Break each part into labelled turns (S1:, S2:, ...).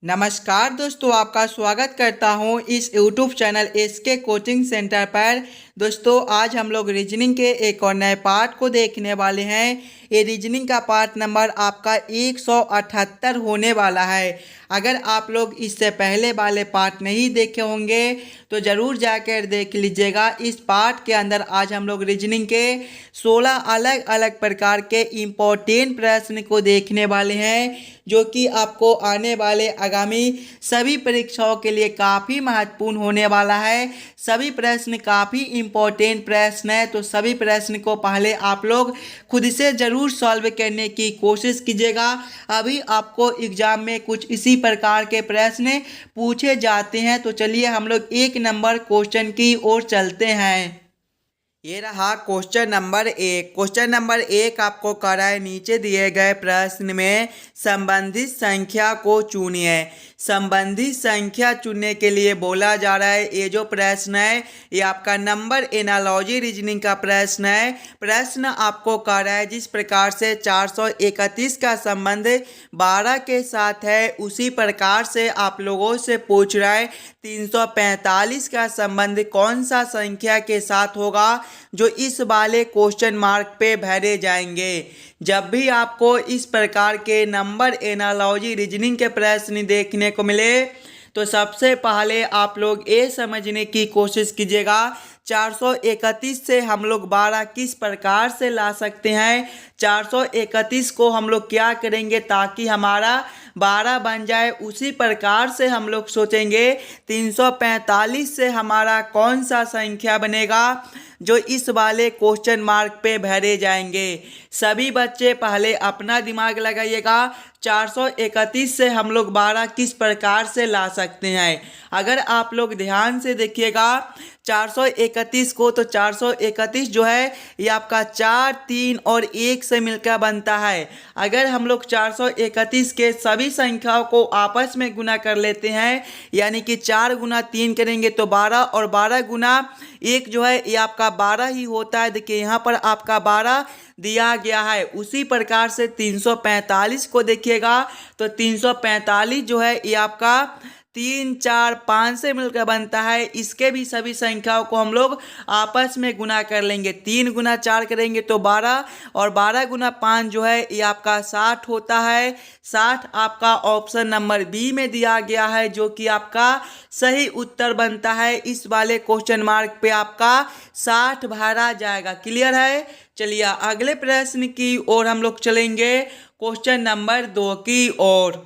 S1: नमस्कार दोस्तों, आपका स्वागत करता हूं इस YouTube channel SK coaching centre पर। दोस्तों, आज हम लोग रीजनिंग के एक और नए पार्ट को देखने वाले हैं। ये रीजनिंग का पार्ट नंबर आपका 178 होने वाला है। अगर आप लोग इससे पहले वाले पार्ट नहीं देखे होंगे तो ज़रूर जाकर देख लीजिएगा। इस पार्ट के अंदर आज हम लोग रीजनिंग के 16 अलग अलग प्रकार के इम्पोर्टेंट प्रश्न को देखने वाले हैं, जो कि आपको आने वाले आगामी सभी परीक्षाओं के लिए काफ़ी महत्वपूर्ण होने वाला है। सभी प्रश्न काफ़ी इम्पोर्टेंट प्रश्न है, तो सभी प्रश्न को पहले आप लोग खुद से ज़रूर सॉल्व करने की कोशिश कीजिएगा। अभी आपको एग्जाम में कुछ इसी प्रकार के प्रश्न पूछे जाते हैं। तो चलिए हम लोग 1 नंबर क्वेश्चन की ओर चलते हैं। ये रहा क्वेश्चन नंबर 1। क्वेश्चन नंबर 1 आपको कह रहा है, नीचे दिए गए प्रश्न में संबंधित संख्या को चुनिए। संबंधित संख्या चुनने के लिए बोला जा रहा है। ये जो प्रश्न है ये आपका नंबर एनालॉजी रीजनिंग का प्रश्न है। प्रश्न आपको कह रहा है, जिस प्रकार से 431 का संबंध 12 के साथ है, उसी प्रकार से आप लोगों से पूछ रहा है 345 का संबंध कौन सा संख्या के साथ होगा, जो इस वाले क्वेश्चन मार्क पे भरे जाएंगे। जब भी आपको इस प्रकार के नंबर एनालॉजी रीजनिंग के प्रश्न देखने को मिले तो सबसे पहले आप लोग ये समझने की कोशिश कीजिएगा 431 से हम लोग 12 किस प्रकार से ला सकते हैं। 431 को हम लोग क्या करेंगे ताकि हमारा 12 बन जाए, उसी प्रकार से हम लोग सोचेंगे 345 से हमारा कौन सा संख्या बनेगा जो इस वाले क्वेश्चन मार्क पे भरे जाएंगे। सभी बच्चे पहले अपना दिमाग लगाइएगा। 431 से हम लोग 12 किस प्रकार से ला सकते हैं। अगर आप लोग ध्यान से देखिएगा 431 को, तो 431 जो है ये आपका 4, 3 और 1 से मिलकर बनता है। अगर हम लोग 431 के सभी संख्याओं को आपस में गुना कर लेते हैं, यानी कि 4 गुना 3 करेंगे तो 12, और 12 गुना 1 जो है ये आपका 12 ही होता है। देखिए यहाँ पर आपका 12 दिया गया है। उसी प्रकार से 345 को देखिएगा तो 345 जो है ये आपका 3, 4, 5 से मिलकर बनता है। इसके भी सभी संख्याओं को हम लोग आपस में गुना कर लेंगे। 3 गुना 4 करेंगे तो 12, और 12 गुना 5 जो है ये आपका 60 होता है। 60 आपका ऑप्शन नंबर बी में दिया गया है, जो कि आपका सही उत्तर बनता है। इस वाले क्वेश्चन मार्क पे आपका 60 भरा जाएगा। क्लियर है। चलिए अगले प्रश्न की ओर हम लोग चलेंगे, क्वेश्चन नंबर 2 की ओर।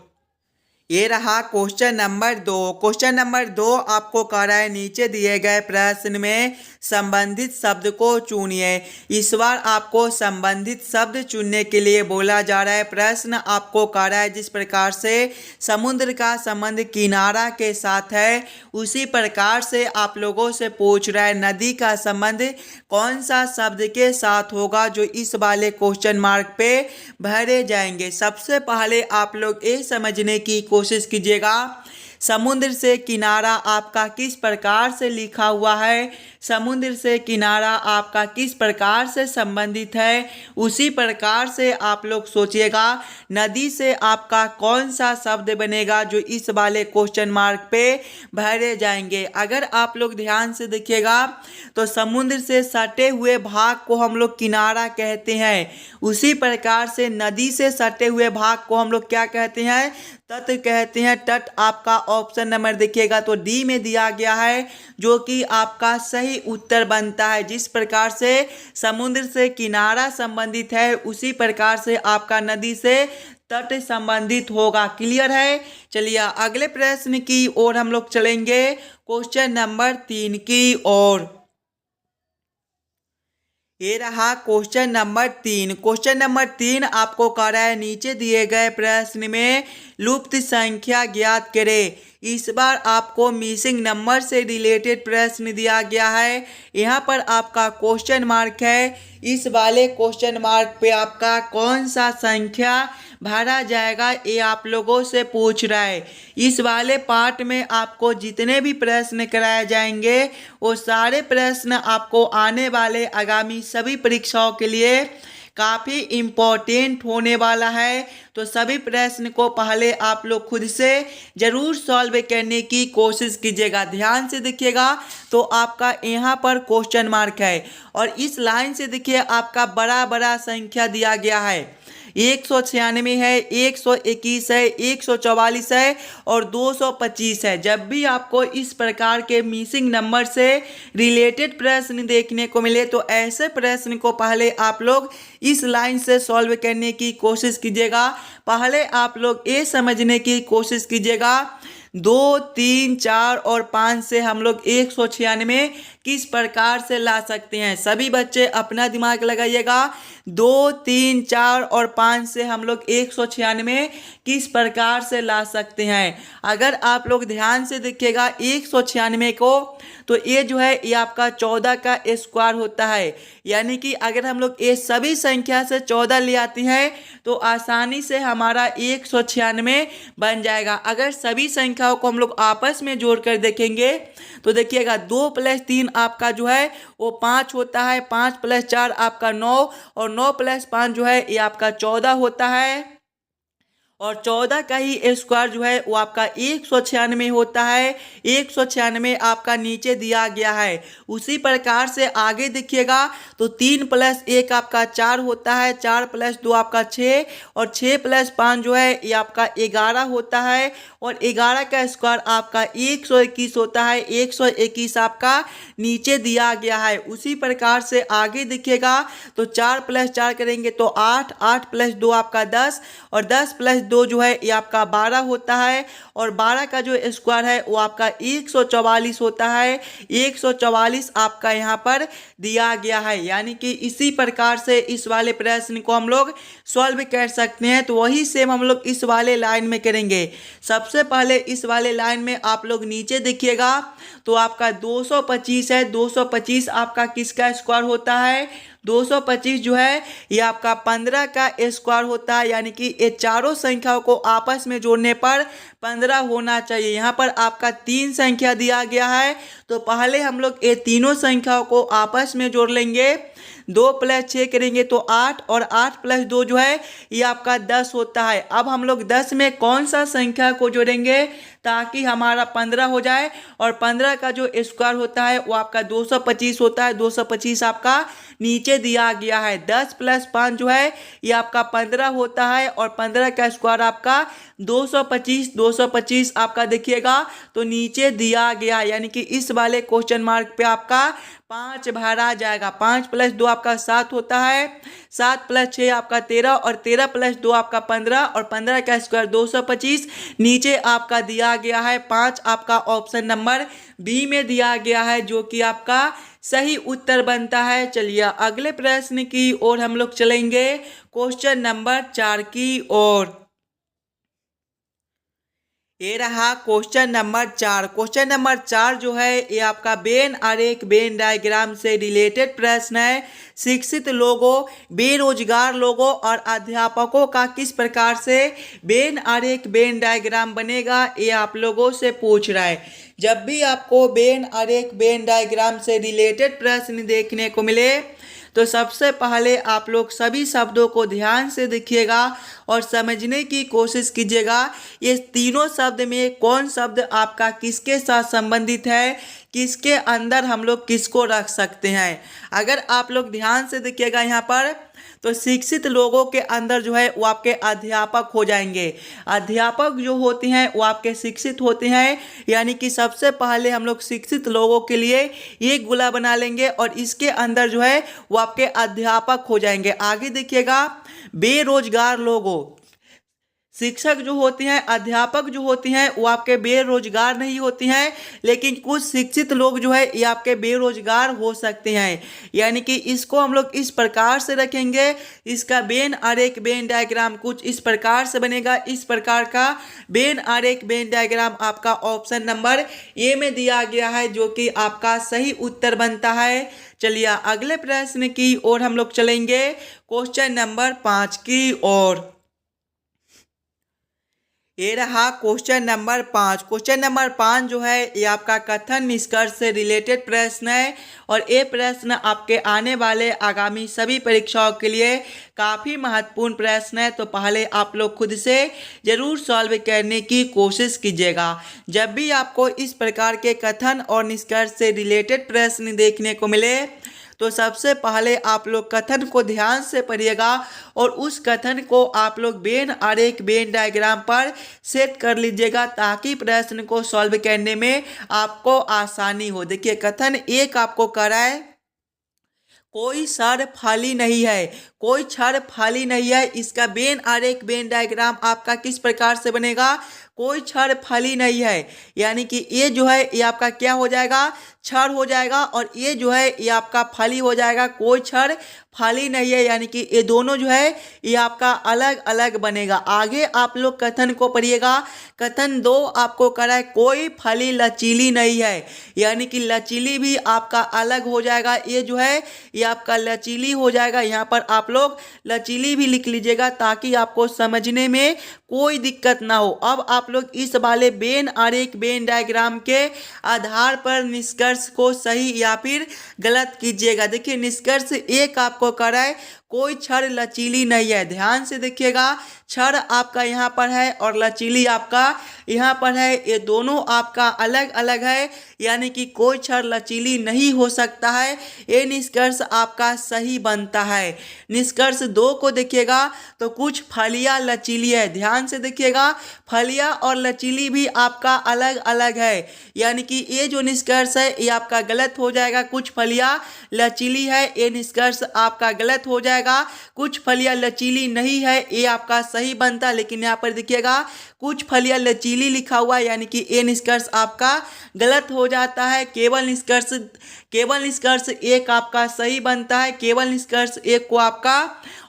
S1: ये रहा क्वेश्चन नंबर 2। क्वेश्चन नंबर 2 आपको कह रहा है, नीचे दिए गए प्रश्न में संबंधित शब्द को चुनिए। इस बार आपको संबंधित शब्द चुनने के लिए बोला जा रहा है। प्रश्न आपको कह रहा है, जिस प्रकार से समुद्र का संबंध किनारा के साथ है, उसी प्रकार से आप लोगों से पूछ रहा है नदी का संबंध कौन सा शब्द के साथ होगा, जो इस वाले क्वेश्चन मार्क पे भरे जाएंगे। सबसे पहले आप लोग ये समझने की कोशिश कीजिएगा समुद्र से किनारा आपका किस प्रकार से लिखा हुआ है, समुद्र से किनारा आपका किस प्रकार से संबंधित है, उसी प्रकार से आप लोग सोचिएगा नदी से आपका कौन सा शब्द बनेगा जो इस वाले क्वेश्चन मार्क पे भरे जाएंगे। अगर आप लोग ध्यान से देखिएगा तो समुद्र से सटे हुए भाग को हम लोग किनारा कहते हैं, उसी प्रकार से नदी से सटे हुए भाग को हम लोग क्या कहते हैं, तट कहते हैं। तट आपका ऑप्शन नंबर देखिएगा तो डी में दिया गया है, जो कि आपका सही उत्तर बनता है। जिस प्रकार से समुद्र से किनारा संबंधित है, उसी प्रकार से आपका नदी से तट संबंधित होगा। क्लियर है। चलिए अगले प्रश्न की ओर हम लोग चलेंगे, क्वेश्चन नंबर 3 की ओर। ये रहा क्वेश्चन नंबर 3। क्वेश्चन नंबर 3 आपको कह रहा है, नीचे दिए गए प्रश्न में लुप्त संख्या ज्ञात करें। इस बार आपको मिसिंग नंबर से रिलेटेड प्रश्न दिया गया है। यहाँ पर आपका क्वेश्चन मार्क है। इस वाले क्वेश्चन मार्क पे आपका कौन सा संख्या भरा जाएगा, ये आप लोगों से पूछ रहा है। इस वाले पार्ट में आपको जितने भी प्रश्न कराए जाएंगे वो सारे प्रश्न आपको आने वाले आगामी सभी परीक्षाओं के लिए काफ़ी इम्पोर्टेंट होने वाला है। तो सभी प्रश्न को पहले आप लोग खुद से ज़रूर सॉल्व करने की कोशिश कीजिएगा। ध्यान से देखिएगा तो आपका यहाँ पर क्वेश्चन मार्क है और इस लाइन से देखिए आपका बड़ा बड़ा संख्या दिया गया है। 196 है, 121 है, 144 है और 225 है। जब भी आपको इस प्रकार के मिसिंग नंबर से रिलेटेड प्रश्न देखने को मिले तो ऐसे प्रश्न को पहले आप लोग इस लाइन से सॉल्व करने की कोशिश कीजिएगा। पहले आप लोग ये समझने की कोशिश कीजिएगा 2, 3, 4 और 5 से हम लोग 196 किस प्रकार से ला सकते हैं। सभी बच्चे अपना दिमाग लगाइएगा। 2, 3, 4 और 5 से हम लोग 196 किस प्रकार से ला सकते हैं। अगर आप लोग ध्यान से देखिएगा 196 को तो ये जो है ये आपका 14 का स्क्वायर होता है। यानी कि अगर हम लोग ये सभी संख्या से 14 ले आती हैं तो आसानी से हमारा 196 बन जाएगा। अगर सभी संख्याओं को हम लोग आपस में जोड़कर देखेंगे तो देखिएगा 2 + 3 आपका जो है वो 5 होता है, 5 + 4 आपका 9 और 9 + 5 जो है ये आपका 14 होता है और 14 का ही स्क्वायर जो है वो आपका 196 होता है। 196 आपका नीचे दिया गया है। उसी प्रकार से आगे देखिएगा तो 3 + 1 आपका 4 होता है, 4 + 2 आपका 6 और 6 + 5 जो है ये आपका 11 होता है और 11 का स्क्वायर आपका 121 होता है। 121 आपका नीचे दिया गया है। उसी प्रकार से आगे देखिएगा तो 4 + 4 करेंगे तो 8, 8 + 2 आपका 10 और 10 + 2 जो है ये आपका 12 होता है और 12 का जो स्क्वायर है वो आपका 144 होता है। 144 आपका यहाँ पर दिया गया है। यानी कि इसी प्रकार से इस वाले प्रश्न को हम लोग सॉल्व कर सकते हैं। तो वही सेम हम लोग इस वाले लाइन में करेंगे। सबसे पहले इस वाले लाइन में आप लोग नीचे देखिएगा तो आपका 225 है। 225 आपका किसका स्क्वायर होता है? 225 जो है ये आपका 15 का स्क्वायर होता है। यानी कि ये चारों संख्याओं को आपस में जोड़ने पर 15 होना चाहिए। यहाँ पर आपका 3 संख्या दिया गया है तो पहले हम लोग ये तीनों संख्याओं को आपस में जोड़ लेंगे। 2 + 6 करेंगे तो 8 और 8 + 2 जो है ये आपका 10 होता है। अब हम लोग 10 में कौन सा संख्या को जोड़ेंगे ताकि हमारा 15 हो जाए और 15 का जो स्क्वायर होता है वो आपका 225 होता है। 225 आपका नीचे दिया गया है। 10 + 5 जो है ये आपका 15 होता है और 15 का स्क्वायर आपका 225। 225 आपका देखिएगा तो नीचे दिया गया। यानी कि इस वाले क्वेश्चन मार्क पे आपका 5 भरा जाएगा। 5 + 2 आपका 7 होता है, 7 + 6 आपका 13 और 13 + 2 आपका 15 और 15 का स्क्वायर 225 नीचे आपका दिया गया है। 5 आपका ऑप्शन नंबर बी में दिया गया है जो कि आपका सही उत्तर बनता है। चलिए अगले प्रश्न की ओर हम लोग चलेंगे, क्वेश्चन नंबर 4 की ओर। ये रहा क्वेश्चन नंबर 4। क्वेश्चन नंबर 4 जो है ये आपका वेन आरेख वेन डायग्राम से रिलेटेड प्रश्न है। शिक्षित लोगों, बेरोजगार लोगों और अध्यापकों का किस प्रकार से वेन आरेख वेन डायग्राम बनेगा ये आप लोगों से पूछ रहा है। जब भी आपको वेन आरेख वेन डायग्राम से रिलेटेड प्रश्न देखने को मिले तो सबसे पहले आप लोग सभी शब्दों को ध्यान से देखिएगा और समझने की कोशिश कीजिएगा ये तीनों शब्द में कौन शब्द आपका किसके साथ संबंधित है, किसके अंदर हम लोग किसको रख सकते हैं। अगर आप लोग ध्यान से देखिएगा यहाँ पर तो शिक्षित लोगों के अंदर जो है वो आपके अध्यापक हो जाएंगे। अध्यापक जो होते हैं वो आपके शिक्षित होते हैं। यानी कि सबसे पहले हम लोग शिक्षित लोगों के लिए एक गोला बना लेंगे और इसके अंदर जो है वो आपके अध्यापक हो जाएंगे। आगे देखिएगा बेरोजगार लोगों, शिक्षक जो होते हैं, अध्यापक जो होते हैं वो आपके बेरोजगार नहीं होती हैं, लेकिन कुछ शिक्षित लोग जो है ये आपके बेरोजगार हो सकते हैं। यानी कि इसको हम लोग इस प्रकार से रखेंगे। इसका वेन आरेख वेन डायग्राम कुछ इस प्रकार से बनेगा। इस प्रकार का वेन आरेख वेन डायग्राम आपका ऑप्शन नंबर ए में दिया गया है जो कि आपका सही उत्तर बनता है। चलिए अगले प्रश्न की ओर हम लोग चलेंगे, क्वेश्चन नंबर 5 की ओर। ये रहा क्वेश्चन नंबर 5। क्वेश्चन नंबर 5 जो है ये आपका कथन निष्कर्ष से रिलेटेड प्रश्न है और ये प्रश्न आपके आने वाले आगामी सभी परीक्षाओं के लिए काफ़ी महत्वपूर्ण प्रश्न है। तो पहले आप लोग खुद से ज़रूर सॉल्व करने की कोशिश कीजिएगा। जब भी आपको इस प्रकार के कथन और निष्कर्ष से रिलेटेड प्रश्न देखने को मिले तो सबसे पहले आप लोग कथन को ध्यान से पढ़िएगा और उस कथन को आप लोग वेन आरेख वेन डायग्राम पर सेट कर लीजिएगा ताकि प्रश्न को सॉल्व करने में आपको आसानी हो। देखिए कथन एक आपको करा है, कोई क्षण खाली नहीं है, कोई क्षण खाली नहीं है। इसका वेन आरेख वेन डायग्राम आपका किस प्रकार से बनेगा, कोई क्षण खाली नहीं है, यानी कि ये जो है ये आपका क्या हो जाएगा, क्षण हो जाएगा और ये जो है ये आपका खाली हो जाएगा, कोई क्षण खाली नहीं है, यानी कि ये दोनों जो है ये आपका अलग अलग बनेगा। आगे आप लोग कथन को पढ़िएगा। कथन 2 आपको करा है, कोई फली लचीली नहीं है, यानी कि लचीली भी आपका अलग हो जाएगा। ये जो है ये आपका लचीली हो जाएगा। यहाँ पर आप लोग लचीली भी लिख लीजिएगा ताकि आपको समझने में कोई दिक्कत ना हो। अब आप लोग इस वाले वेन आरेख वेन डायग्राम के आधार पर निष्कर्ष को सही या फिर गलत कीजिएगा। देखिए निष्कर्ष एक आपको करा है, कोई क्षण लचीली नहीं है। ध्यान से देखिएगा, क्षण आपका यहाँ पर है और लचीली आपका यहाँ पर है, ये दोनों आपका अलग अलग है, यानी कि कोई क्षण लचीली नहीं हो सकता है। ये निष्कर्ष आपका सही बनता है। निष्कर्ष 2 को देखिएगा तो कुछ फलियाँ लचीली है। ध्यान से देखिएगा, फलियाँ और लचीली भी आपका अलग अलग है, यानी कि ये जो निष्कर्ष है ये आपका गलत हो जाएगा। कुछ फलियाँ लचीली है, ये निष्कर्ष आपका गलत हो जाएगा। कुछ फलियां लचीली नहीं है, ये आपका सही बनता। लेकिन यहाँ पर देखिएगा कुछ फलियां लचीली लिखा हुआ है, यानी कि ये निष्कर्ष आपका गलत हो जाता है। केवल निष्कर्ष एक आपका सही बनता है। केवल निष्कर्ष एक को आपका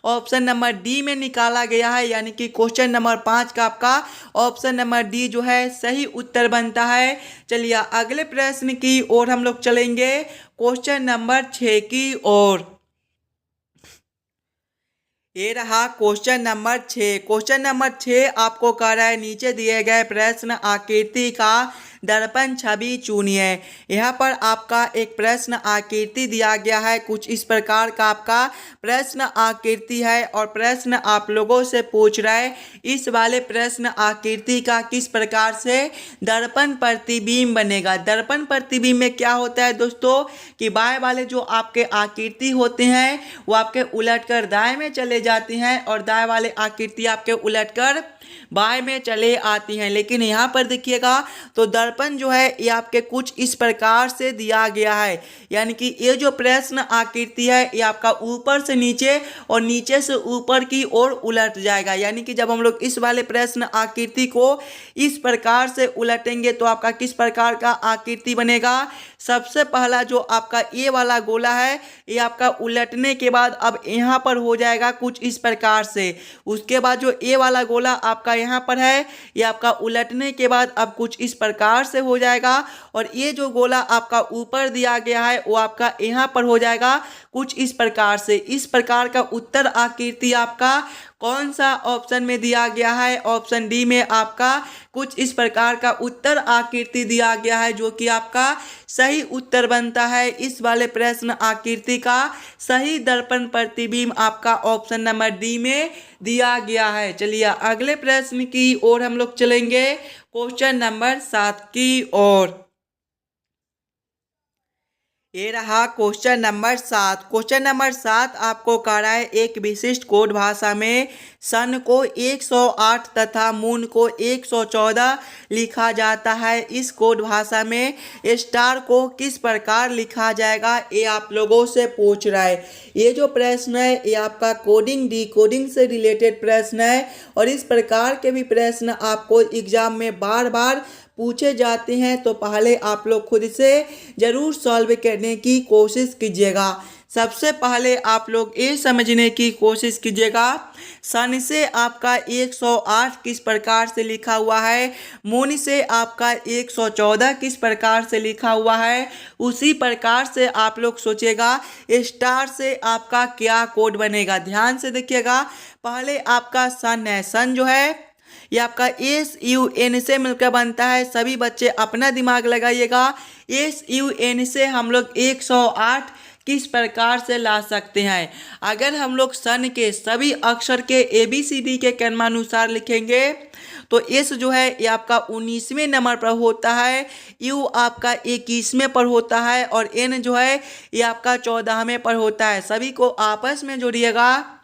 S1: ऑप्शन नंबर डी में निकाला गया है, यानी कि क्वेश्चन नंबर 5 का आपका ऑप्शन नंबर डी जो है सही उत्तर बनता है। चलिए अगले प्रश्न की ओर हम लोग चलेंगे, क्वेश्चन नंबर 6 की ओर। ये रहा क्वेश्चन नंबर 6। क्वेश्चन नंबर 6 आपको कह रहा है, नीचे दिए गए प्रश्न आकृति का दर्पण छवि चुनिए। यहाँ पर आपका एक प्रश्न आकृति दिया गया है, कुछ इस प्रकार का आपका प्रश्न आकृति है और प्रश्न आप लोगों से पूछ रहा है इस वाले प्रश्न आकृति का किस प्रकार से दर्पण प्रतिबिंब बनेगा। दर्पण प्रतिबिंब में क्या होता है दोस्तों कि बाएं वाले जो आपके आकृति होते हैं वो आपके उलटकर दाएं में चले जाती हैं और दाएं वाले आकृति आपके उलटकर बाएं में चले आती हैं। लेकिन यहाँ पर देखिएगा तो दर्पण जो है ये आपके कुछ इस प्रकार से दिया गया है, यानी कि ये जो प्रश्न आकृति है ये आपका ऊपर से नीचे और नीचे से ऊपर की ओर उलट जाएगा। यानी कि जब हम लोग इस वाले प्रश्न आकृति को इस प्रकार से उलटेंगे तो आपका किस प्रकार का आकृति बनेगा। सबसे पहला जो आपका ये वाला गोला है ये आपका उलटने के बाद अब यहाँ पर हो जाएगा कुछ इस प्रकार से। उसके बाद जो ये वाला गोला आपका यहाँ पर है ये आपका उलटने के बाद अब कुछ इस प्रकार से हो जाएगा और ये जो गोला आपका ऊपर दिया गया है वो आपका यहाँ पर हो जाएगा कुछ इस प्रकार से। इस प्रकार का उत्तर आकृति आपका कौन सा ऑप्शन में दिया गया है, ऑप्शन डी में आपका कुछ इस प्रकार का उत्तर आकृति दिया गया है जो कि आपका सही उत्तर बनता है। इस वाले प्रश्न आकृति का सही दर्पण प्रतिबिंब आपका ऑप्शन नंबर डी में दिया गया है। चलिए अगले प्रश्न की ओर हम लोग चलेंगे, क्वेश्चन नंबर 7 की ओर। ये रहा क्वेश्चन नंबर 7। क्वेश्चन नंबर 7 आपको कह रहा है, एक विशिष्ट कोड भाषा में सन को 108 तथा मून को 114 लिखा जाता है। इस कोड भाषा में स्टार को किस प्रकार लिखा जाएगा, ये आप लोगों से पूछ रहा है। ये जो प्रश्न है ये आपका कोडिंग डिकोडिंग से रिलेटेड प्रश्न है और इस प्रकार के भी प्रश्न आपको एग्जाम में बार बार पूछे जाते हैं। तो पहले आप लोग खुद से ज़रूर सॉल्व करने की कोशिश कीजिएगा। सबसे पहले आप लोग ये समझने की कोशिश कीजिएगा सन से आपका 108 किस प्रकार से लिखा हुआ है, मून से आपका 114 किस प्रकार से लिखा हुआ है। उसी प्रकार से आप लोग सोचिएगा स्टार से आपका क्या कोड बनेगा। ध्यान से देखिएगा, पहले आपका सन है, सन जो है ये आपका SUN से मिलकर बनता है। सभी बच्चे अपना दिमाग लगाइएगा। SUN से हम लोग 108 किस प्रकार से ला सकते हैं? अगर हम लोग सन के सभी अक्षर के ABCD के क्रमानुसार लिखेंगे तो एस जो है ये आपका 19वें नंबर पर होता है, यू आपका 21वें पर होता है और एन जो है ये आपका 14वें पर होता है। सभी को आपस में जोड़िएगा।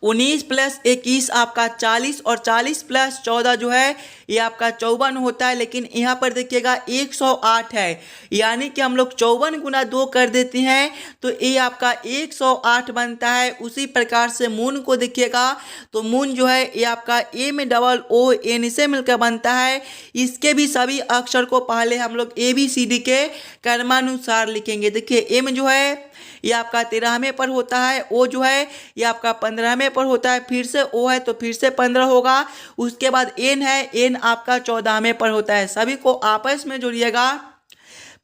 S1: 19 प्लस 21 आपका 40 और 40 प्लस 14 जो है ये आपका 54 होता है। लेकिन यहाँ पर देखिएगा 108 है, यानी कि हम लोग 54 गुना 2 कर देते हैं तो ये आपका 108 बनता है। उसी प्रकार से मून को देखिएगा तो मून जो है ये आपका MOON से मिलकर बनता है। इसके भी सभी अक्षर को पहले हम लोग ABCD के क्रमानुसार लिखेंगे। देखिए एम जो है ये आपका 13वें पर होता है, ओ जो है ये आपका 15वें पर होता है, फिर से ओ है तो फिर से 15 होगा। उसके बाद एन है, एन आपका 14वें पर होता है। सभी को आपस में जोड़िएगा।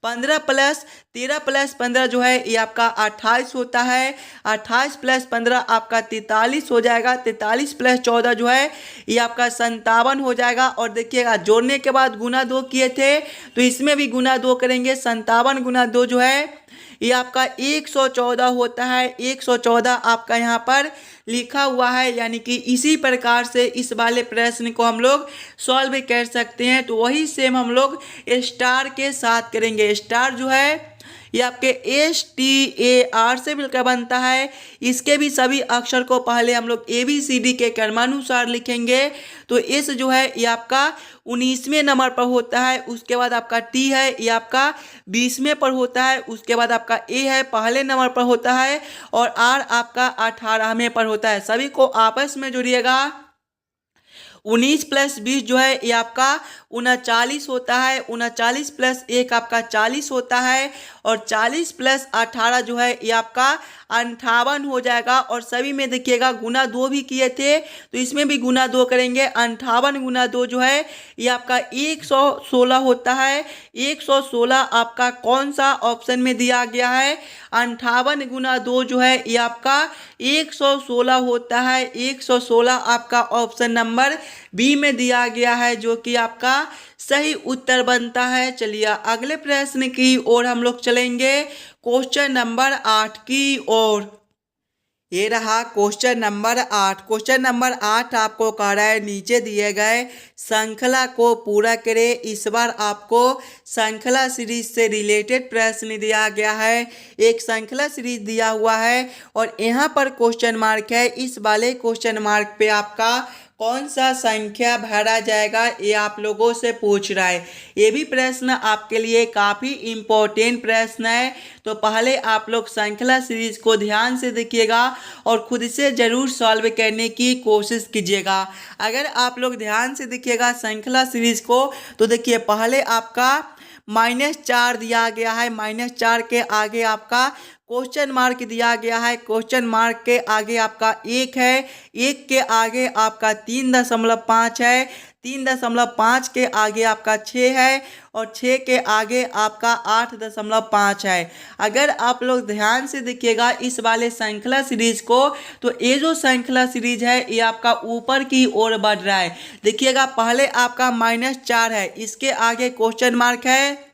S1: 15 प्लस 13 प्लस 15 जो है ये आपका 28 होता है। 28 प्लस 15 आपका 43 हो जाएगा। 43 प्लस 14 जो है ये आपका 57 हो जाएगा। और देखिएगा जोड़ने के बाद गुना 2 किए थे तो इसमें भी गुना 2 करेंगे। 57 गुना 2 जो है ये आपका 114 होता है। 114 आपका यहाँ पर लिखा हुआ है, यानी कि इसी प्रकार से इस वाले प्रश्न को हम लोग सॉल्व कर सकते हैं। तो वही सेम हम लोग स्टार के साथ करेंगे। स्टार जो है ये आपके STAR से मिलकर बनता है। इसके भी सभी अक्षर को पहले हम लोग ABCD के क्रमानुसार लिखेंगे। तो एस जो है ये आपका 19वें नंबर पर होता है। उसके बाद आपका T है ये आपका 20वें पर होता है। उसके बाद आपका A है पहले नंबर पर होता है और R आपका 18वें पर होता है। सभी को आपस में जोड़िएगा। 19 प्लस 20 जो है ये आपका 39 होता है। 39 प्लस 1 आपका 40 होता है और 40 प्लस 18 जो है ये आपका 58 हो जाएगा। और सभी में देखिएगा गुना 2 भी किए थे तो इसमें भी गुना 2 करेंगे। 58 गुना 2 जो है ये आपका 116 होता है। 116 आपका कौन सा ऑप्शन में दिया गया है? 58 गुना 2 जो है ये आपका 116 होता है। 116 आपका ऑप्शन नंबर बी में दिया गया है, जो कि आपका सही उत्तर बनता है। चलिए अगले प्रश्न की ओर हम लोग चलेंगे, क्वेश्चन नंबर 8 की ओर। ये रहा क्वेश्चन नंबर 8। क्वेश्चन नंबर 8 आपको कह रहा है नीचे दिए गए श्रृंखला को पूरा करें। इस बार आपको श्रृंखला सीरीज से रिलेटेड प्रश्न दिया गया है। एक श्रृंखला सीरीज दिया हुआ है और यहाँ पर क्वेश्चन मार्क है। इस वाले क्वेश्चन मार्क पे आपका कौन सा संख्या भरा जाएगा ये आप लोगों से पूछ रहा है। ये भी प्रश्न आपके लिए काफ़ी इम्पोर्टेंट प्रश्न है। तो पहले आप लोग श्रृंखला सीरीज को ध्यान से देखिएगा और खुद से ज़रूर सॉल्व करने की कोशिश कीजिएगा। अगर आप लोग ध्यान से देखिएगा श्रृंखला सीरीज को तो देखिए पहले आपका -4 दिया गया है। -4 के आगे आपका क्वेश्चन मार्क दिया गया है। क्वेश्चन मार्क के आगे आपका 1 है। 1 के आगे आपका 3.5 है। 3.5 के आगे आपका 6 है और 6 के आगे आपका 8.5 है। अगर आप लोग ध्यान से देखिएगा इस वाले श्रृंखला सीरीज को तो ये जो श्रृंखला सीरीज है ये आपका ऊपर की ओर बढ़ रहा है। देखिएगा पहले आपका -4 है, इसके आगे क्वेश्चन मार्क है।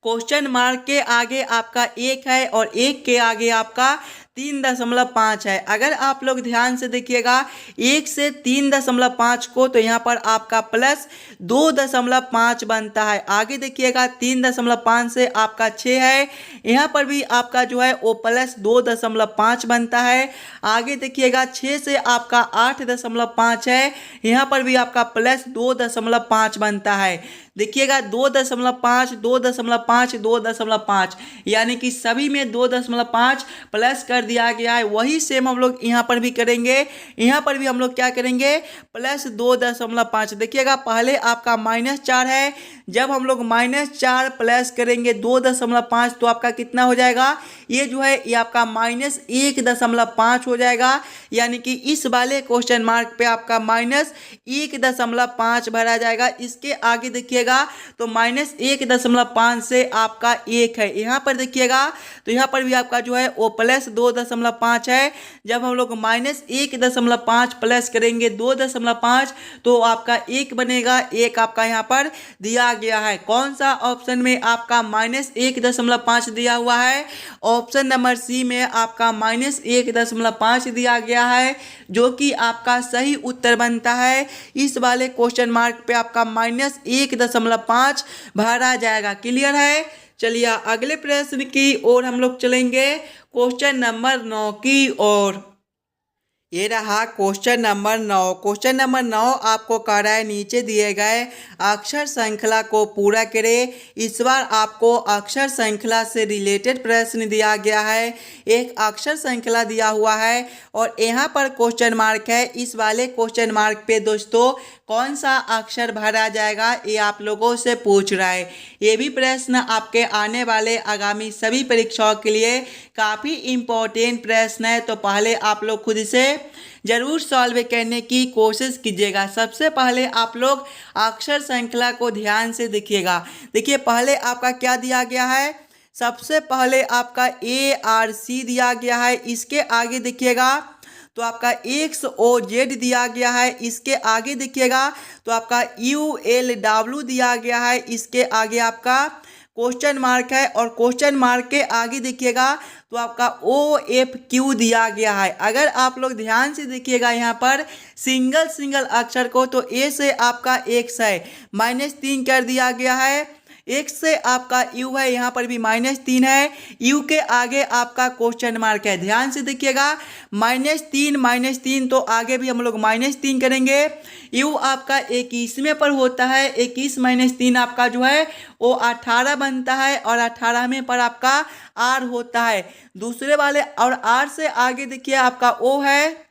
S1: क्वेश्चन मार्क के आगे आपका 1 है और 1 के आगे आपका 3.5 है। अगर आप लोग ध्यान से देखिएगा 1 से 3.5 को तो यहाँ पर आपका +2.5 बनता है। आगे देखिएगा 3.5 से आपका 6 है, यहाँ पर भी आपका जो है वो +2.5 बनता है। आगे देखिएगा 6 से आपका 8.5 है, यहाँ पर भी आपका +2.5 बनता है। देखिएगा 2.5 2.5 2.5 यानी कि सभी में 2.5 प्लस कर दिया गया है। वही सेम हम लोग यहाँ पर भी करेंगे। यहाँ पर भी हम लोग क्या करेंगे +2.5। देखिएगा पहले आपका -4 है, जब हम लोग -4 प्लस करेंगे 2.5 तो आपका कितना हो जाएगा ये जो है ये आपका -1.5 हो जाएगा, यानी कि इस वाले क्वेश्चन मार्क पे आपका -1.5 भरा जाएगा। इसके आगे देखिएगा तो -1.5 से आपका 1 है। यहाँ पर देखिएगा तो यहाँ पर भी आपका जो है वो +2.5 है। जब हम लोग -1.5 प्लस करेंगे 2.5 तो आपका 1 बनेगा। 1 आपका यहाँ पर दिया गया है। कौन सा ऑप्शन में आपका -1.5 दिया हुआ है? ऑप्शन नंबर सी में आपका -1.5 दिया गया है, जो कि आपका सही उत्तर बनता है। इस वाले क्वेश्चन मार्क पे आपका -1.5 भरा जाएगा। क्लियर है? चलिए अगले प्रश्न की ओर हम लोग चलेंगे, क्वेश्चन नंबर 9 की ओर। ये रहा क्वेश्चन नंबर 9। क्वेश्चन नंबर 9 आपको कह रहा है नीचे दिए गए अक्षर श्रृंखला को पूरा करें। इस बार आपको अक्षर श्रृंखला से रिलेटेड प्रश्न दिया गया है। एक अक्षर श्रृंखला दिया हुआ है और यहाँ पर क्वेश्चन मार्क है। इस वाले क्वेश्चन मार्क पे दोस्तों कौन सा अक्षर भरा जाएगा ये आप लोगों से पूछ रहा है। ये भी प्रश्न आपके आने वाले आगामी सभी परीक्षाओं के लिए काफ़ी इम्पोर्टेंट प्रश्न है, तो पहले आप लोग खुद से जरूर सॉल्व करने की कोशिश कीजिएगा। सबसे पहले आप लोग अक्षर श्रृंखला को ध्यान से देखिएगा। देखिए पहले आपका क्या दिया गया है, सबसे पहले आपका ARC दिया गया है। इसके आगे देखिएगा तो आपका XOZ दिया गया है। इसके आगे देखिएगा तो आपका ULW दिया गया है। इसके आगे आपका क्वेश्चन मार्क है और क्वेश्चन मार्क के आगे देखिएगा तो आपका OFQ दिया गया है। अगर आप लोग ध्यान से देखिएगा यहाँ पर सिंगल अक्षर को तो A से आपका X है, -3 कर दिया गया है। X से आपका U है, यहाँ पर भी -3 है। U के आगे आपका क्वेश्चन मार्क है। ध्यान से देखिएगा -3 तो आगे भी हम लोग -3 करेंगे। U आपका 21वें पर होता है। 21 - 3 आपका जो है वो 18 बनता है और 18वें पर आपका R होता है दूसरे वाले। और R से आगे देखिए आपका O है,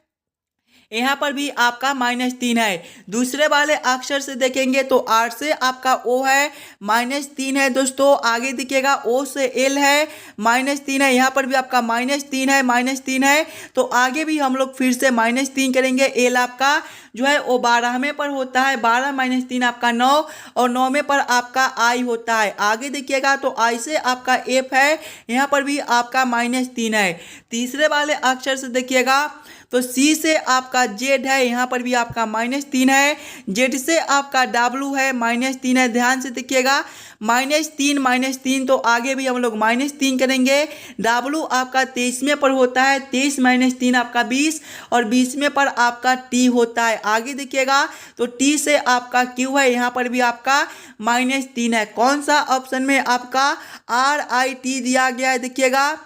S1: यहाँ पर भी आपका -3 है। दूसरे वाले अक्षर से देखेंगे तो R से आपका O है, -3 है दोस्तों। आगे दिखेगा O से L है, -3 है। यहाँ पर भी आपका -3 है तो आगे भी हम लोग फिर से -3 करेंगे। L आपका जो है वो 12वें पर होता है। 12 - 3 आपका 9 और 9वें पर आपका I होता है। आगे देखिएगा तो I से आपका F है, यहाँ पर भी आपका -3 है। तीसरे वाले अक्षर से देखिएगा तो C से आपका Z है, यहाँ पर भी आपका -3 है। Z से आपका W है, -3 है। ध्यान से देखिएगा -3 तो आगे भी हम लोग -3 करेंगे। W आपका 23वें पर होता है। 23 - 3 आपका 20 और 20वें पर आपका T होता है। आगे देखिएगा तो T से आपका Q है, यहाँ पर भी आपका -3 है। कौन सा ऑप्शन में आपका RIT दिया गया है? देखिएगा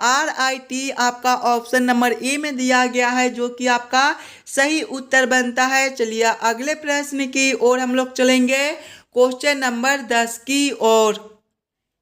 S1: RIT आपका ऑप्शन नंबर ए में दिया गया है, जो कि आपका सही उत्तर बनता है। चलिए अगले प्रश्न की ओर हम लोग चलेंगे, क्वेश्चन नंबर 10 की ओर।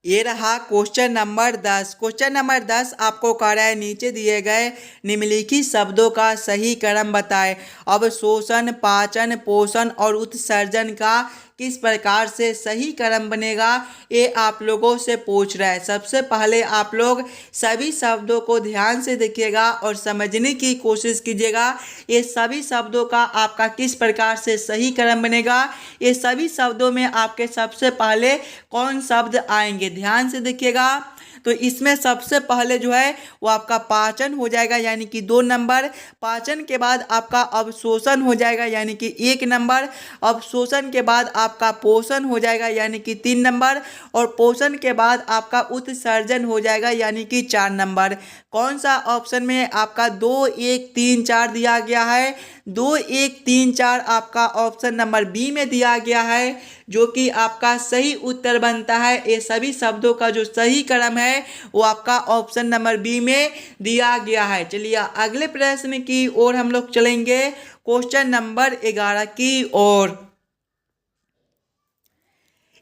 S1: ये रहा क्वेश्चन नंबर 10। क्वेश्चन नंबर 10 आपको कह रहा है नीचे दिए गए निम्नलिखित शब्दों का सही क्रम बताएं। अब शोषण, पाचन, पोषण और उत्सर्जन का किस प्रकार से सही क्रम बनेगा ये आप लोगों से पूछ रहा है। सबसे पहले आप लोग सभी शब्दों को ध्यान से देखिएगा और समझने की कोशिश कीजिएगा। ये सभी शब्दों का आपका किस प्रकार से सही क्रम बनेगा। ये सभी शब्दों में आपके सबसे पहले कौन शब्द आएंगे, ध्यान से देखिएगा। तो इसमें सबसे पहले जो है वो आपका पाचन हो जाएगा, यानी कि 2 नंबर। पाचन के बाद आपका अवशोषण हो जाएगा, यानी कि 1 नंबर। अवशोषण के बाद आपका पोषण हो जाएगा, यानी कि 3 नंबर। और पोषण के बाद आपका उत्सर्जन हो जाएगा, यानी कि 4 नंबर। कौन सा ऑप्शन में आपका 2, 1, 3, 4 दिया गया है? 2, 1, 3, 4 आपका ऑप्शन नंबर बी में दिया गया है, जो कि आपका सही उत्तर बनता है। ये सभी शब्दों का जो सही क्रम है वो आपका ऑप्शन नंबर बी में दिया गया है। चलिए अगले प्रश्न की ओर हम लोग चलेंगे, क्वेश्चन नंबर 11 की ओर।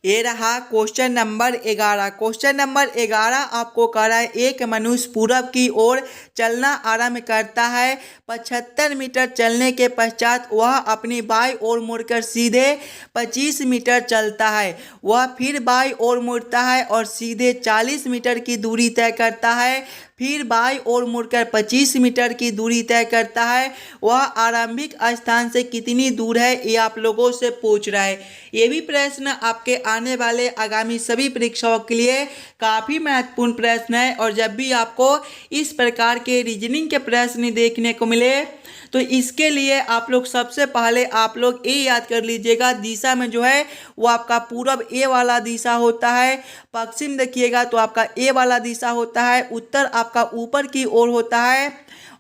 S1: ये रहा क्वेश्चन नंबर 11। क्वेश्चन नंबर 11 आपको कह रहा है एक मनुष्य पूरब की ओर चलना आरंभ करता है। 75 मीटर चलने के पश्चात वह अपनी बाईं ओर मुड़कर सीधे 25 मीटर चलता है। वह फिर बाईं ओर मुड़ता है और सीधे 40 मीटर की दूरी तय करता है। फिर बाईं ओर मुड़कर 25 मीटर की दूरी तय करता है। वह आरंभिक स्थान से कितनी दूर है, ये आप लोगों से पूछ रहा है। ये भी प्रश्न आपके आने वाले आगामी सभी परीक्षाओं के लिए काफ़ी महत्वपूर्ण प्रश्न है। और जब भी आपको इस प्रकार के रीजनिंग के प्रश्न देखने को मिले तो इसके लिए आप लोग सबसे पहले आप लोग ये याद कर लीजिएगा, दिशा में जो है वो आपका पूरब ए वाला दिशा होता है। पश्चिम देखिएगा तो आपका ए वाला दिशा होता है। उत्तर आपका ऊपर की ओर होता है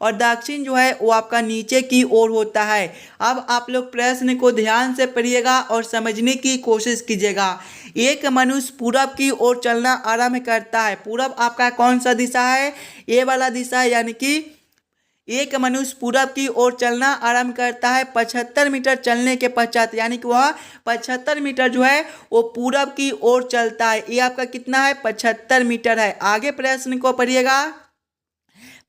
S1: और दक्षिण जो है वो आपका नीचे की ओर होता है। अब आप लोग प्रश्न को ध्यान से पढ़िएगा और समझने की कोशिश कीजिएगा। एक मनुष्य पूरब की ओर चलना आरंभ करता है। पूरब आपका कौन सा दिशा है? ए वाला दिशा है। यानी कि एक मनुष्य पूरब की ओर चलना आरंभ करता है 75 मीटर चलने के पश्चात, यानी कि वह 75 मीटर जो है वो पूरब की ओर चलता है। ये आपका कितना है? 75 मीटर है। आगे प्रश्न को पढ़िएगा।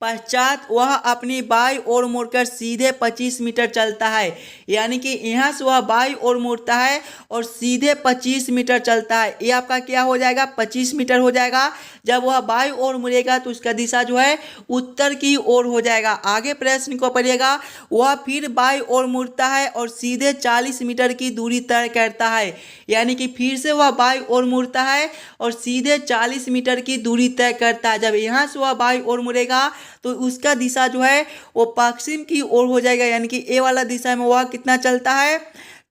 S1: पश्चात वह अपनी बाईं ओर मुड़कर सीधे 25 मीटर चलता है। यानी कि यहाँ से वह बाईं ओर मुड़ता है और सीधे 25 मीटर चलता है। ये आपका क्या हो जाएगा? 25 मीटर हो जाएगा। जब वह बाईं ओर मुड़ेगा तो उसका दिशा जो है उत्तर की ओर हो जाएगा। आगे प्रश्न को पढ़िएगा। वह फिर बाईं ओर मुड़ता है और सीधे 40 मीटर की दूरी तय करता है। यानी कि फिर से वह बाईं ओर मुड़ता है और सीधे 40 मीटर की दूरी तय करता है। जब यहाँ से वह बाईं ओर मुड़ेगा तो उसका दिशा जो है वो पश्चिम की ओर हो जाएगा। यानी कि ए वाला दिशा में वह कितना चलता है?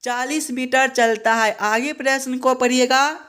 S1: 40 मीटर चलता है। आगे प्रश्न को पढ़िएगा।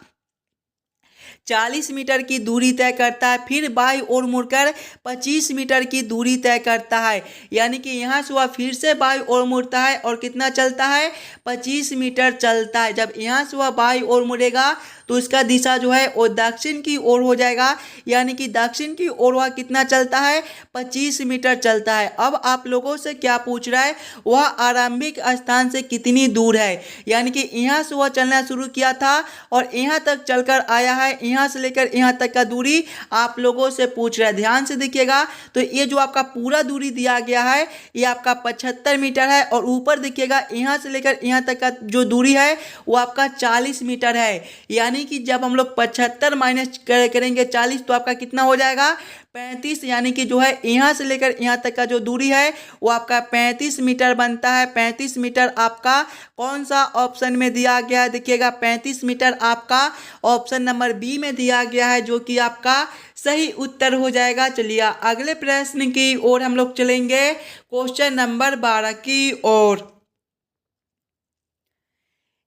S1: 40 मीटर की दूरी तय करता है, फिर बाईं ओर मुड़कर 25 मीटर की दूरी तय करता है। यानी कि यहाँ से वह फिर से बाईं ओर मुड़ता है और कितना चलता है? 25 मीटर चलता है। जब यहाँ से वह बाईं ओर मुड़ेगा तो उसका दिशा जो है वो दक्षिण की ओर हो जाएगा। यानी कि दक्षिण की ओर वह कितना चलता है? 25 मीटर चलता है। अब आप लोगों से क्या पूछ रहा है? वह आरंभिक स्थान से कितनी दूर है। यानी कि यहाँ से वह चलना शुरू किया था और यहाँ तक चलकर आया है। यहाँ से लेकर यहाँ तक का दूरी आप लोगों से पूछ रहा है। ध्यान से देखिएगा तो ये जो आपका पूरा दूरी दिया गया है ये आपका 75 मीटर है। और ऊपर देखिएगा यहाँ से लेकर यहाँ तक का जो दूरी है वो आपका 40 मीटर है। यानी कि जब हम लोग 75 माइनस करेंगे 40 तो आपका कितना हो जाएगा? 35। यानी कि जो है यहाँ से लेकर यहाँ तक का जो दूरी है वो आपका 35 मीटर बनता है। 35 मीटर आपका कौन सा ऑप्शन में दिया गया है? देखिएगा 35 मीटर आपका ऑप्शन नंबर बी में दिया गया है, जो कि आपका सही उत्तर हो जाएगा। चलिए अगले प्रश्न की ओर हम लोग चलेंगे, क्वेश्चन नंबर 12 की ओर।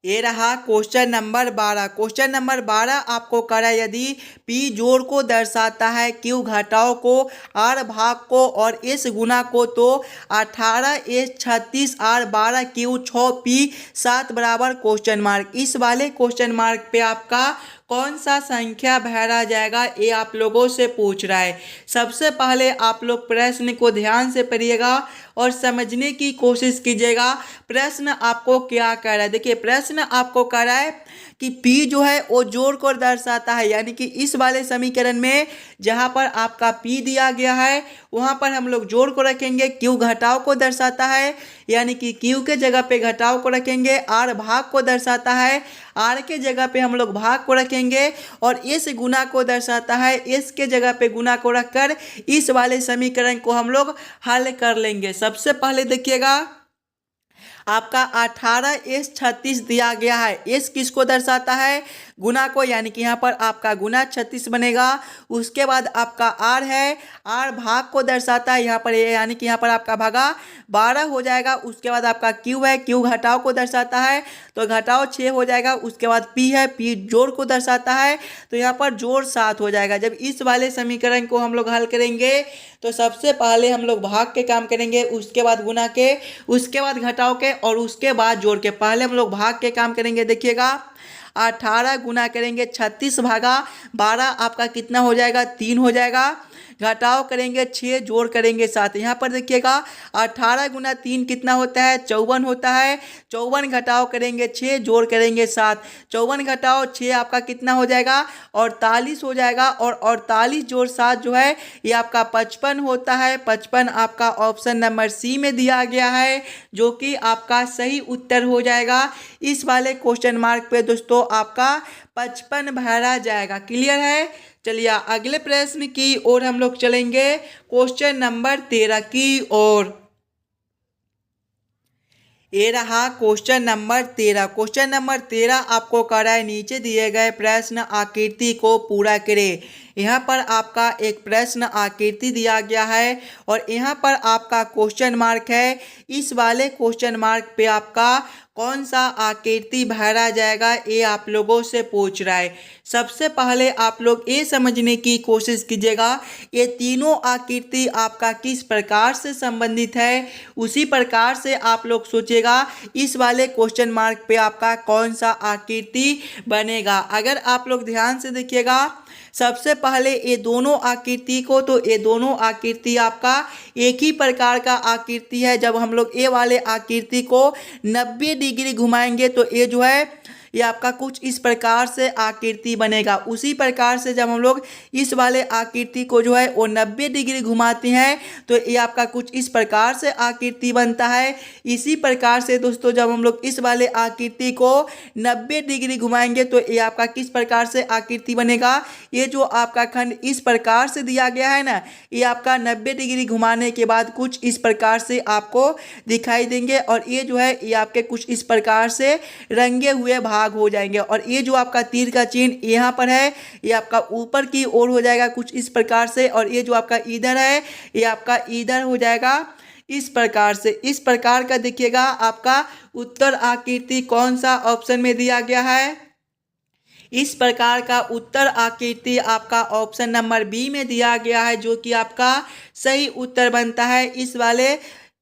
S1: ये रहा क्वेश्चन नंबर 12। क्वेश्चन नंबर 12 आपको करा यदि P जोड़ को दर्शाता है, Q घटाव को, R भाग को और S गुना को, तो 18 S 36 R 12 Q 6 P 7 बराबर क्वेश्चन मार्क। इस वाले क्वेश्चन मार्क पे आपका कौन सा संख्या भरा जाएगा ये आप लोगों से पूछ रहा है। सबसे पहले आप लोग प्रश्न को ध्यान से पढ़िएगा और समझने की कोशिश कीजिएगा प्रश्न आपको क्या कह रहा है। देखिए प्रश्न आपको कह रहा है कि P जो है वो जोड़ को दर्शाता है। यानी कि इस वाले समीकरण में जहाँ पर आपका P दिया गया है वहाँ पर हम लोग जोड़ को रखेंगे। Q घटाव को दर्शाता है, यानी कि Q के जगह पे घटाव को रखेंगे। R भाग को दर्शाता है, R के जगह पे हम लोग भाग को रखेंगे। और S गुना को दर्शाता है, S के जगह पे गुना को रखकर इस वाले समीकरण को हम लोग हल कर लेंगे। सबसे पहले देखिएगा आपका 18 S 36 दिया गया है। S किसको दर्शाता है? गुना को, यानी कि यहाँ पर आपका गुना 36 बनेगा। उसके बाद आपका R है, R भाग को दर्शाता है यहाँ पर, यानी कि यहाँ पर आपका भागा 12 हो जाएगा। उसके बाद आपका Q है, Q घटाव को दर्शाता है तो घटाव 6 हो जाएगा। उसके बाद P है, P जोड़ को दर्शाता है तो यहाँ पर जोड़ 7 हो जाएगा। जब इस वाले समीकरण को हम लोग हल करेंगे तो सबसे पहले हम लोग भाग के काम करेंगे, उसके बाद गुना के, उसके बाद घटाव के और उसके बाद जोड़ के। पहले हम लोग भाग के काम करेंगे। देखिएगा 18 गुना करेंगे 36 भागा 12 आपका कितना हो जाएगा? 3 हो जाएगा। घटाव करेंगे 6, जोड़ करेंगे 7। यहाँ पर देखिएगा 18 गुना 3 कितना होता है, 54 होता है। 54 घटाव करेंगे 6, जोड़ करेंगे 7। 54 घटाव 6 आपका कितना हो जाएगा, 48 हो जाएगा। और 48 जोड़ 7 जो है ये आपका 55 होता है। 55 आपका ऑप्शन नंबर सी में दिया गया है, जो कि आपका सही उत्तर हो जाएगा। इस वाले क्वेश्चन मार्क पे दोस्तों आपका 55 भरा जाएगा। क्लियर है। चलिए अगले प्रश्न की ओर हम लोग चलेंगे, क्वेश्चन नंबर 13 की ओर। ये रहा क्वेश्चन नंबर 13। क्वेश्चन नंबर 13 आपको कह रहा है नीचे दिए गए प्रश्न आकृति को पूरा करें। यहाँ पर आपका एक प्रश्न आकृति दिया गया है और यहाँ पर आपका क्वेश्चन मार्क है। इस वाले क्वेश्चन मार्क पे आपका कौन सा आकृति भरा जाएगा, ये आप लोगों से पूछ रहा है। सबसे पहले आप लोग ये समझने की कोशिश कीजिएगा ये तीनों आकृति आपका किस प्रकार से संबंधित है। उसी प्रकार से आप लोग सोचिएगा इस वाले क्वेश्चन मार्क पे आपका कौन सा आकृति बनेगा। अगर आप लोग ध्यान से देखिएगा सबसे पहले ये दोनों आकृति को, तो ये दोनों आकृति आपका एक ही प्रकार का आकृति है। जब हम लोग ये वाले आकृति को 90 डिग्री घुमाएंगे तो ये जो है ये आपका कुछ इस प्रकार से आकृति बनेगा। उसी प्रकार से जब हम लोग इस वाले आकृति को जो है वो 90 डिग्री घुमाते हैं तो ये आपका कुछ इस प्रकार से आकृति बनता है। इसी प्रकार से दोस्तों जब हम लोग इस वाले आकृति को 90 डिग्री घुमाएंगे तो ये आपका किस प्रकार से आकृति बनेगा। ये जो आपका खंड इस प्रकार से दिया गया है ना, ये आपका 90 डिग्री घुमाने के बाद कुछ इस प्रकार से आपको दिखाई देंगे और ये जो है ये आपके कुछ इस प्रकार से रंगे हुए भाग हो जाएंगे। और ये जो आपका तीर का चिन्ह यहाँ पर है ये आपका ऊपर की ओर हो जाएगा कुछ इस प्रकार से, और ये जो आपका इधर है ये आपका इधर हो जाएगा इस प्रकार से। इस प्रकार का देखिएगा आपका उत्तर आकृति कौन सा ऑप्शन में दिया गया है। इस प्रकार का उत्तर आकृति आपका ऑप्शन नंबर बी में दिया गया है, जो कि आपका सही उत्तर बनता है।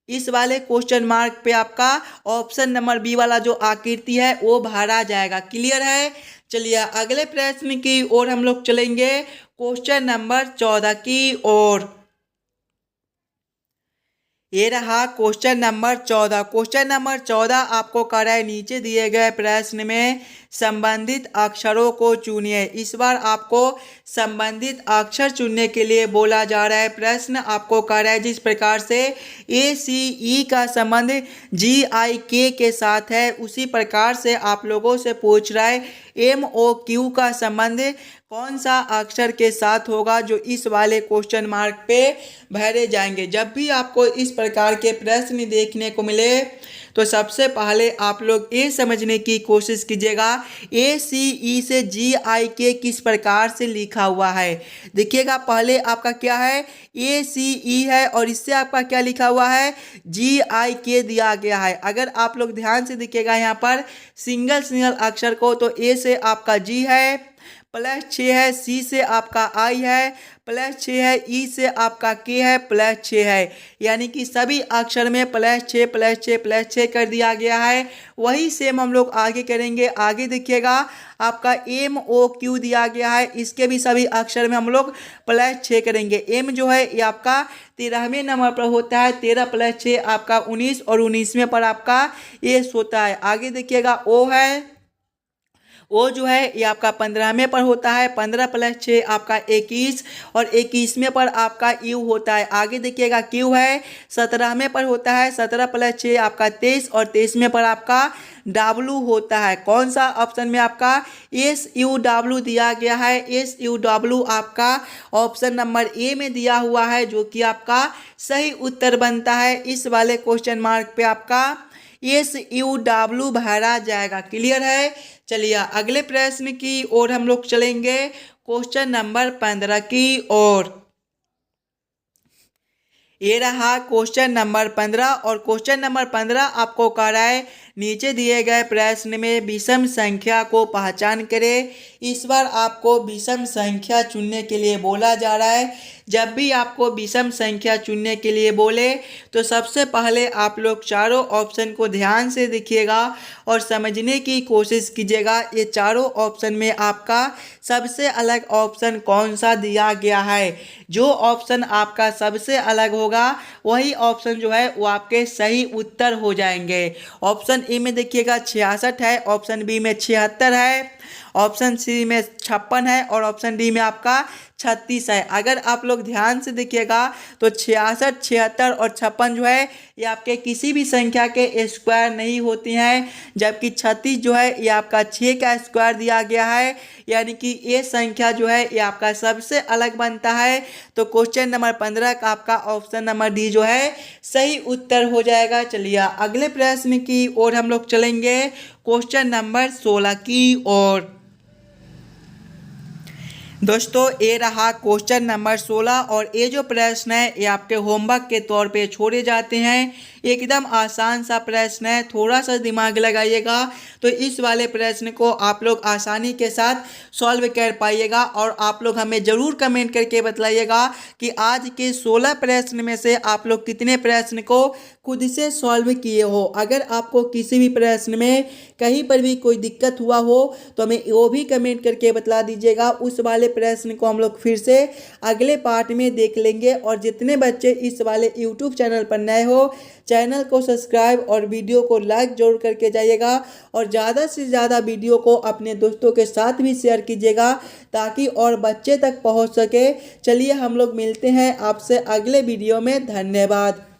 S1: इस वाले क्वेश्चन मार्क पे आपका ऑप्शन नंबर बी वाला जो आकृति है वो भरा जाएगा। क्लियर है। चलिए अगले प्रश्न की ओर हम लोग चलेंगे, क्वेश्चन नंबर 14 की ओर। ये रहा क्वेश्चन नंबर 14। क्वेश्चन नंबर 14 आपको कह रहा है नीचे दिए गए प्रश्न में संबंधित अक्षरों को चुनिए। इस बार आपको संबंधित अक्षर चुनने के लिए बोला जा रहा है। प्रश्न आपको कह रहा है जिस प्रकार से ACE का संबंध GIK के साथ है, उसी प्रकार से आप लोगों से पूछ रहा है MOQ का संबंध कौन सा अक्षर के साथ होगा, जो इस वाले क्वेश्चन मार्क पे भरे जाएंगे। जब भी आपको इस प्रकार के प्रश्न देखने को मिले तो सबसे पहले आप लोग ये समझने की कोशिश कीजिएगा ACE से GIK किस प्रकार से लिखा हुआ है। देखिएगा पहले आपका क्या है ACE है और इससे आपका क्या लिखा हुआ है GIK दिया गया है। अगर आप लोग ध्यान से देखिएगा यहाँ पर सिंगल अक्षर को, तो A से आपका G है, +6 है, C से आपका I है, +6 है, E से आपका K है, +6 है। यानी कि सभी अक्षर में +6 कर दिया गया है। वही सेम हम लोग आगे करेंगे। आगे देखिएगा आपका MOQ दिया गया है, इसके भी सभी अक्षर में हम लोग +6 करेंगे। M जो है ये आपका 13वें नंबर पर होता है, 13 + 6 आपका 19 और 19वें पर आपका S होता है। आगे देखिएगा O है, वो जो है ये आपका 15वें पर होता है, 15 + 6 आपका 21 और 21वें पर आपका U होता है। आगे देखिएगा Q है, 17वें पर होता है, 17 + 6 आपका 23 और 23वें पर आपका W होता है। कौन सा ऑप्शन में आपका SUW दिया गया है। SUW आपका ऑप्शन नंबर ए में दिया हुआ है, जो कि आपका सही उत्तर बनता है। इस वाले क्वेश्चन मार्क पे आपका SUW भरा जाएगा। क्लियर है। चलिए अगले प्रश्न की ओर हम लोग चलेंगे, क्वेश्चन नंबर 15 की ओर। ये रहा क्वेश्चन नंबर 15 और क्वेश्चन नंबर 15 आपको कह रहा है नीचे दिए गए प्रश्न में विषम संख्या को पहचान करें। इस बार आपको विषम संख्या चुनने के लिए बोला जा रहा है। जब भी आपको विषम संख्या चुनने के लिए बोले तो सबसे पहले आप लोग चारों ऑप्शन को ध्यान से देखिएगा और समझने की कोशिश कीजिएगा ये चारों ऑप्शन में आपका सबसे अलग ऑप्शन कौन सा दिया गया है। जो ऑप्शन आपका सबसे अलग होगा वही ऑप्शन जो है वो आपके सही उत्तर हो जाएंगे। ऑप्शन ए में देखिएगा 66 है, ऑप्शन बी में 76 है, ऑप्शन सी में 56 है और ऑप्शन डी में आपका 36 है। अगर आप लोग ध्यान से देखिएगा तो 66, 76 और 56 जो है ये आपके किसी भी संख्या के स्क्वायर नहीं होती हैं, जबकि 36 जो है ये आपका 6 का स्क्वायर दिया गया है, यानी कि ये संख्या जो है ये आपका सबसे अलग बनता है। तो क्वेश्चन नंबर 15 का आपका ऑप्शन नंबर डी जो है सही उत्तर हो जाएगा। चलिए अगले प्रश्न की ओर हम लोग चलेंगे, क्वेश्चन नंबर 16 की ओर। दोस्तों ये रहा क्वेश्चन नंबर 16 और ये जो प्रश्न है ये आपके होमवर्क के तौर पे छोड़े जाते हैं। एकदम आसान सा प्रश्न है, थोड़ा सा दिमाग लगाइएगा तो इस वाले प्रश्न को आप लोग आसानी के साथ सॉल्व कर पाइएगा। और आप लोग हमें ज़रूर कमेंट करके बतलाइएगा कि आज के 16 प्रश्न में से आप लोग कितने प्रश्न को खुद से सॉल्व किए हो। अगर आपको किसी भी प्रश्न में कहीं पर भी कोई दिक्कत हुआ हो तो हमें वो भी कमेंट करके बतला दीजिएगा। उस वाले प्रश्न को हम लोग फिर से अगले पार्ट में देख लेंगे। और जितने बच्चे इस वाले यूट्यूब चैनल पर नए हो चैनल को सब्सक्राइब और वीडियो को लाइक जरूर करके जाइएगा और ज़्यादा से ज़्यादा वीडियो को अपने दोस्तों के साथ भी शेयर कीजिएगा ताकि और बच्चे तक पहुंच सके। चलिए हम लोग मिलते हैं आपसे अगले वीडियो में। धन्यवाद।